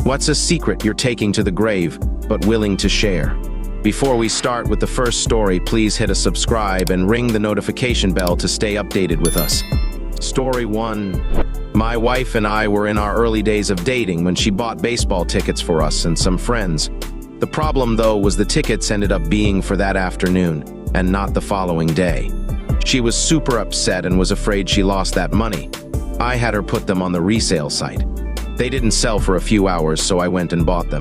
What's a secret you're taking to the grave, but willing to share? Before we start with the first story, please hit a subscribe and ring the notification bell to stay updated with us. Story 1. My wife and I were in our early days of dating when she bought baseball tickets for us and some friends. The problem, though, was the tickets ended up being for that afternoon, and not the following day. She was super upset and was afraid she lost that money. I had her put them on the resale site. They didn't sell for a few hours, so I went and bought them.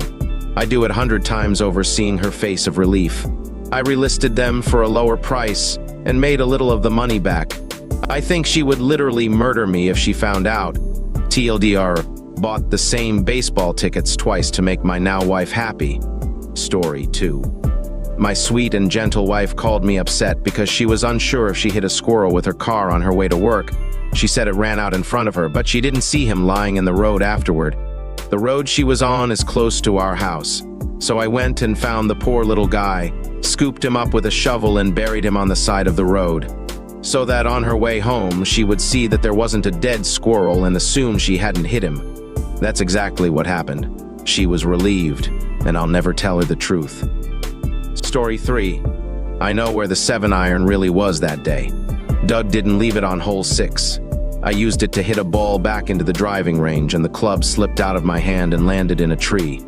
I do it 100 times over, seeing her face of relief. I relisted them for a lower price and made a little of the money back. I think she would literally murder me if she found out. TLDR, bought the same baseball tickets twice to make my now wife happy. Story 2. My sweet and gentle wife called me upset because she was unsure if she hit a squirrel with her car on her way to work. She said it ran out in front of her, but she didn't see him lying in the road afterward. The road she was on is close to our house, so I went and found the poor little guy, scooped him up with a shovel and buried him on the side of the road, so that on her way home she would see that there wasn't a dead squirrel and assume she hadn't hit him. That's exactly what happened. She was relieved, and I'll never tell her the truth. Story 3. I know where the 7-iron really was that day. Doug didn't leave it on hole 6. I used it to hit a ball back into the driving range, and the club slipped out of my hand and landed in a tree.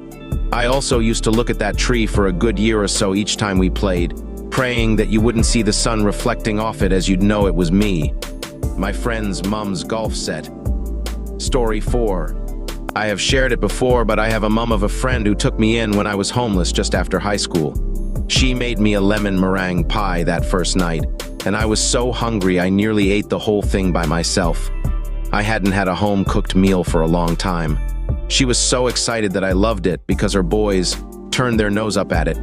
I also used to look at that tree for a good year or so each time we played, praying that you wouldn't see the sun reflecting off it, as you'd know it was me. My friend's mom's golf set. Story 4. I have shared it before, but I have a mom of a friend who took me in when I was homeless just after high school. She made me a lemon meringue pie that first night, and I was so hungry I nearly ate the whole thing by myself. I hadn't had a home-cooked meal for a long time. She was so excited that I loved it because her boys turned their nose up at it.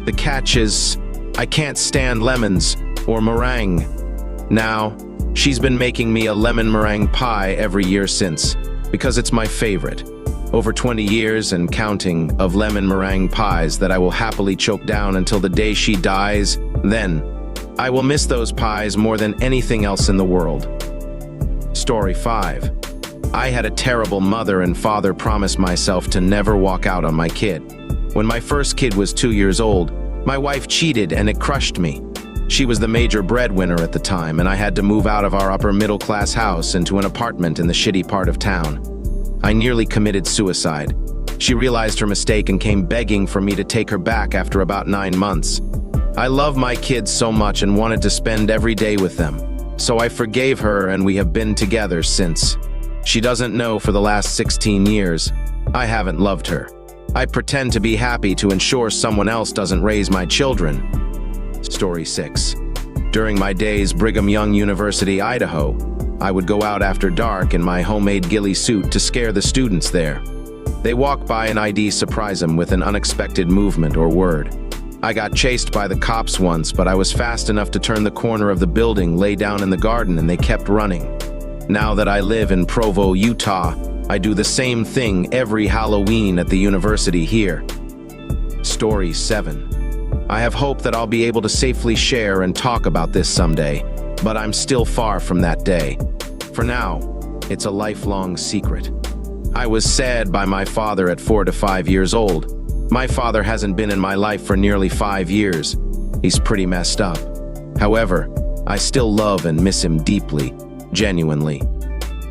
The catch is, I can't stand lemons or meringue. Now, she's been making me a lemon meringue pie every year since, because it's my favorite. Over 20 years and counting of lemon meringue pies that I will happily choke down until the day she dies. Then, I will miss those pies more than anything else in the world. Story 5. I had a terrible mother and father promise myself to never walk out on my kid. When my first kid was 2 years old, my wife cheated and it crushed me. She was the major breadwinner at the time, and I had to move out of our upper middle class house into an apartment in the shitty part of town. I nearly committed suicide. She realized her mistake and came begging for me to take her back after about 9 months. I love my kids so much and wanted to spend every day with them, so I forgave her and we have been together since. She doesn't know for the last 16 years, I haven't loved her. I pretend to be happy to ensure someone else doesn't raise my children. Story 6. During my days Brigham Young University, Idaho, I would go out after dark in my homemade ghillie suit to scare the students there. They walk by and I'd surprise them with an unexpected movement or word. I got chased by the cops once, but I was fast enough to turn the corner of the building, lay down in the garden, and they kept running. Now that I live in Provo, Utah, I do the same thing every Halloween at the university here. Story 7. I have hope that I'll be able to safely share and talk about this someday, but I'm still far from that day. For now, it's a lifelong secret. I was sad by my father at 4 to 5 years old. My father hasn't been in my life for nearly 5 years. He's pretty messed up. However, I still love and miss him deeply, genuinely.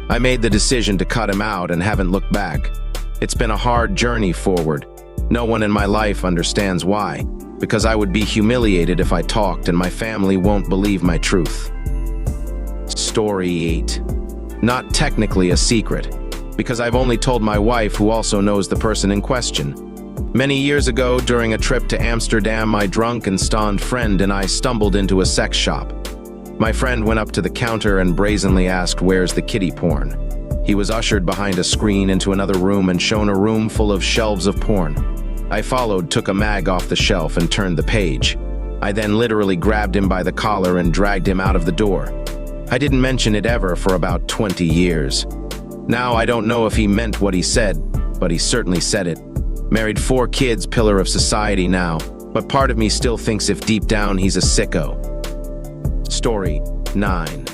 I made the decision to cut him out and haven't looked back. It's been a hard journey forward. No one in my life understands why, because I would be humiliated if I talked and my family won't believe my truth. Story 8. Not technically a secret, because I've only told my wife, who also knows the person in question. Many years ago, during a trip to Amsterdam, my drunk and stoned friend and I stumbled into a sex shop. My friend went up to the counter and brazenly asked, "Where's the kiddie porn?" He was ushered behind a screen into another room and shown a room full of shelves of porn. I followed, took a mag off the shelf and turned the page. I then literally grabbed him by the collar and dragged him out of the door. I didn't mention it ever for about 20 years. Now I don't know if he meant what he said, but he certainly said it. Married 4 kids, pillar of society now, but part of me still thinks if deep down he's a sicko. Story 9.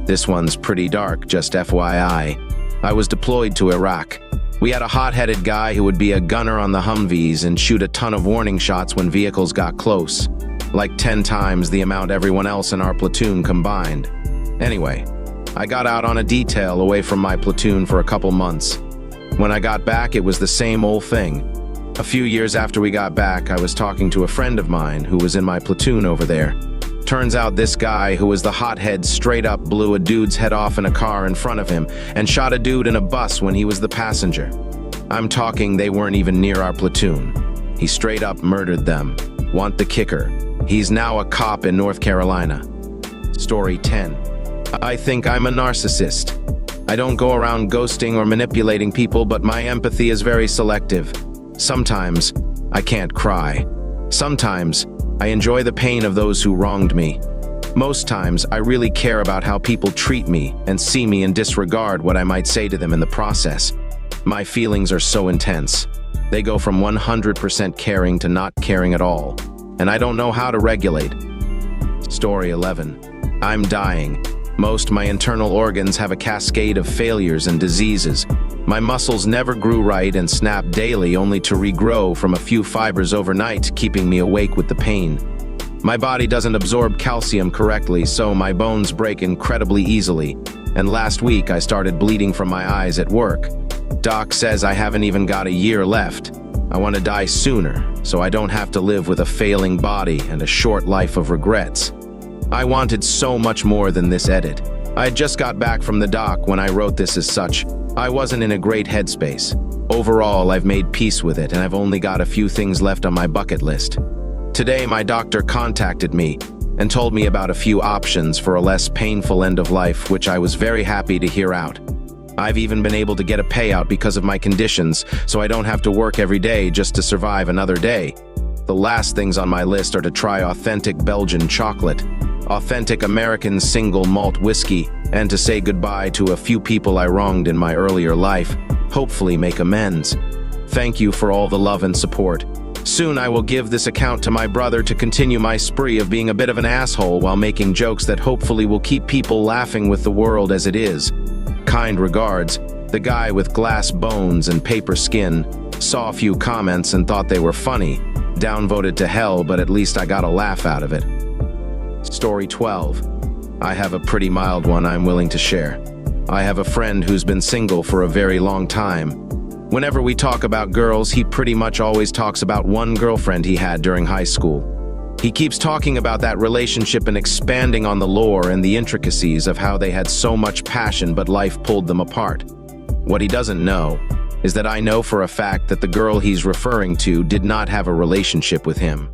This one's pretty dark, just FYI. I was deployed to Iraq. We had a hot-headed guy who would be a gunner on the Humvees and shoot a ton of warning shots when vehicles got close, like 10 times the amount everyone else in our platoon combined. Anyway, I got out on a detail away from my platoon for a couple months. When I got back, it was the same old thing. A few years after we got back, I was talking to a friend of mine who was in my platoon over there. Turns out this guy, who was the hothead, straight up blew a dude's head off in a car in front of him and shot a dude in a bus when he was the passenger. I'm talking they weren't even near our platoon. He straight up murdered them. Want the kicker? He's now a cop in North Carolina. Story 10. I think I'm a narcissist. I don't go around ghosting or manipulating people, but my empathy is very selective. Sometimes I can't cry. Sometimes I enjoy the pain of those who wronged me. Most times, I really care about how people treat me and see me and disregard what I might say to them in the process. My feelings are so intense. They go from 100% caring to not caring at all, and I don't know how to regulate. Story 11. I'm dying. Most my internal organs have a cascade of failures and diseases. My muscles never grew right and snap daily, only to regrow from a few fibers overnight, keeping me awake with the pain. My body doesn't absorb calcium correctly, so my bones break incredibly easily. And last week I started bleeding from my eyes at work. Doc says I haven't even got a year left. I want to die sooner, so I don't have to live with a failing body and a short life of regrets. I wanted so much more than this edit. I had just got back from the doc when I wrote this. As such, I wasn't in a great headspace. Overall, I've made peace with it, and I've only got a few things left on my bucket list. Today, my doctor contacted me and told me about a few options for a less painful end of life, which I was very happy to hear out. I've even been able to get a payout because of my conditions, so I don't have to work every day just to survive another day. The last things on my list are to try authentic Belgian chocolate, authentic American single malt whiskey, and to say goodbye to a few people I wronged in my earlier life, hopefully make amends. Thank you for all the love and support. Soon I will give this account to my brother to continue my spree of being a bit of an asshole while making jokes that hopefully will keep people laughing with the world as it is. Kind regards, the guy with glass bones and paper skin. Saw a few comments and thought they were funny. Downvoted to hell, but at least I got a laugh out of it. Story 12. I have a pretty mild one I'm willing to share. I have a friend who's been single for a very long time. Whenever we talk about girls, he pretty much always talks about one girlfriend he had during high school. He keeps talking about that relationship and expanding on the lore and the intricacies of how they had so much passion but life pulled them apart. What he doesn't know is that I know for a fact that the girl he's referring to did not have a relationship with him.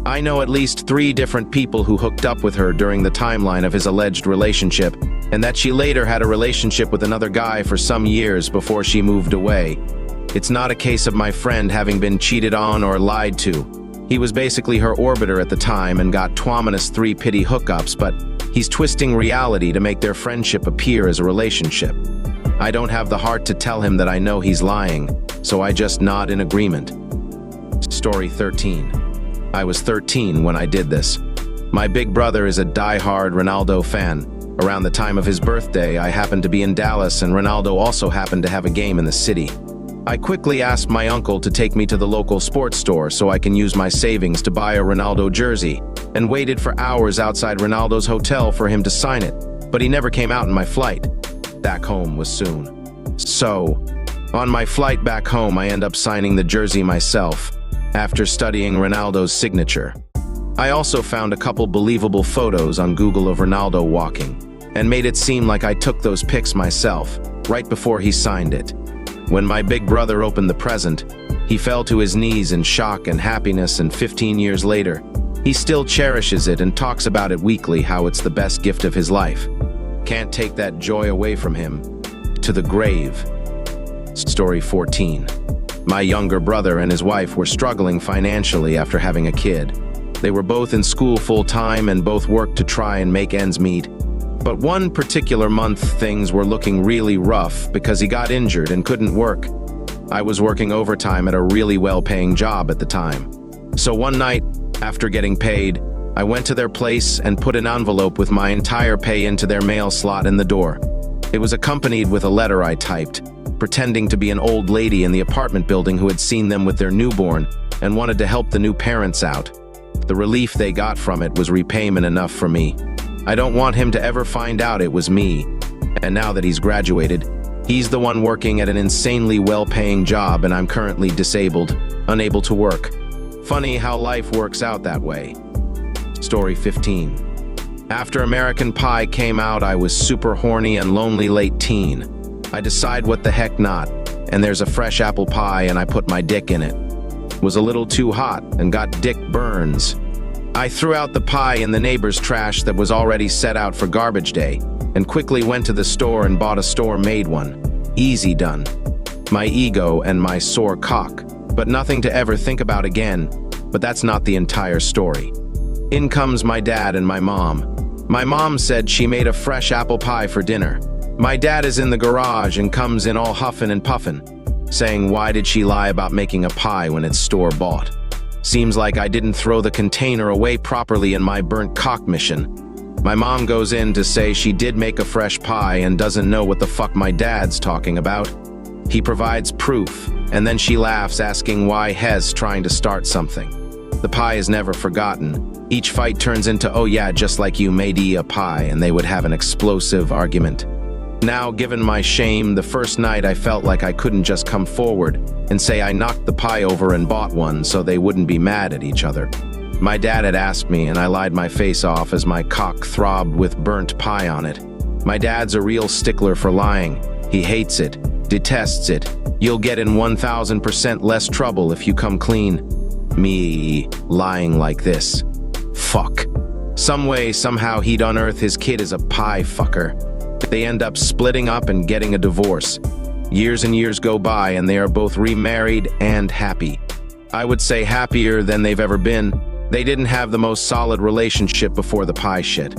I know at least 3 different people who hooked up with her during the timeline of his alleged relationship, and that she later had a relationship with another guy for some years before she moved away. It's not a case of my friend having been cheated on or lied to. He was basically her orbiter at the time and got twominous 3 pity hookups, but he's twisting reality to make their friendship appear as a relationship. I don't have the heart to tell him that I know he's lying, so I just nod in agreement. Story 13. I was 13 when I did this. My big brother is a die-hard Ronaldo fan. Around the time of his birthday, I happened to be in Dallas, and Ronaldo also happened to have a game in the city. I quickly asked my uncle to take me to the local sports store so I can use my savings to buy a Ronaldo jersey, and waited for hours outside Ronaldo's hotel for him to sign it, but he never came out in my flight. Back home was soon. So, on my flight back home, I end up signing the jersey myself, after studying Ronaldo's signature. I also found a couple believable photos on Google of Ronaldo walking, and made it seem like I took those pics myself, right before he signed it. When my big brother opened the present, he fell to his knees in shock and happiness, and 15 years later, he still cherishes it and talks about it weekly, how it's the best gift of his life. Can't take that joy away from him. To the grave. Story 14. My younger brother and his wife were struggling financially after having a kid. They were both in school full-time and both worked to try and make ends meet. But one particular month, things were looking really rough because he got injured and couldn't work. I was working overtime at a really well-paying job at the time. So one night, after getting paid, I went to their place and put an envelope with my entire pay into their mail slot in the door. It was accompanied with a letter I typed. pretending to be an old lady in the apartment building who had seen them with their newborn and wanted to help the new parents out. The relief they got from it was repayment enough for me. I don't want him to ever find out it was me. And now that he's graduated, he's the one working at an insanely well-paying job, and I'm currently disabled, unable to work. Funny how life works out that way. Story 15. After American Pie came out, I was super horny and lonely late teen. I decide what the heck not, and there's a fresh apple pie and I put my dick in it. Was a little too hot and got dick burns. I threw out the pie in the neighbor's trash that was already set out for garbage day and quickly went to the store and bought a store-made one. Easy done. My ego and my sore cock, but nothing to ever think about again. But that's not the entire story. In comes my dad and my mom. My mom said she made a fresh apple pie for dinner. My dad is in the garage and comes in all huffing and puffing, saying why did she lie about making a pie when it's store-bought? Seems like I didn't throw the container away properly in my burnt cock mission. My mom goes in to say she did make a fresh pie and doesn't know what the fuck my dad's talking about. He provides proof, and then she laughs, asking why Hez trying to start something. The pie is never forgotten. Each fight turns into, oh yeah, just like you made a pie, and they would have an explosive argument. Now, given my shame, the first night I felt like I couldn't just come forward and say I knocked the pie over and bought one so they wouldn't be mad at each other. My dad had asked me, and I lied my face off as my cock throbbed with burnt pie on it. My dad's a real stickler for lying. He hates it, detests it. You'll get in 1000% less trouble if you come clean. Me lying like this. Fuck. Some way, somehow he'd unearth his kid is a pie fucker. They end up splitting up and getting a divorce. Years and years go by and they are both remarried and happy. I would say happier than they've ever been. They didn't have the most solid relationship before the pie shit.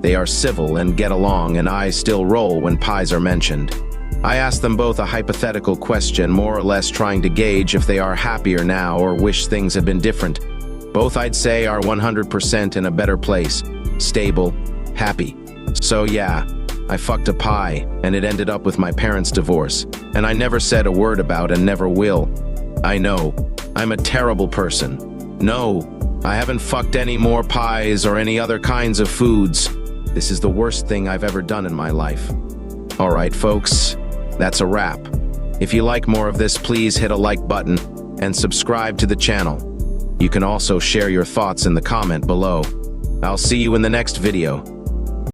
They are civil and get along, and eyes still roll when pies are mentioned. I asked them both a hypothetical question, more or less trying to gauge if they are happier now or wish things had been different. Both, I'd say, are 100% in a better place. Stable, happy. So yeah, I fucked a pie, and it ended up with my parents' divorce, and I never said a word about and never will. I know, I'm a terrible person. No, I haven't fucked any more pies or any other kinds of foods. This is the worst thing I've ever done in my life. Alright folks, that's a wrap. If you like more of this, please hit a like button and subscribe to the channel. You can also share your thoughts in the comment below. I'll see you in the next video.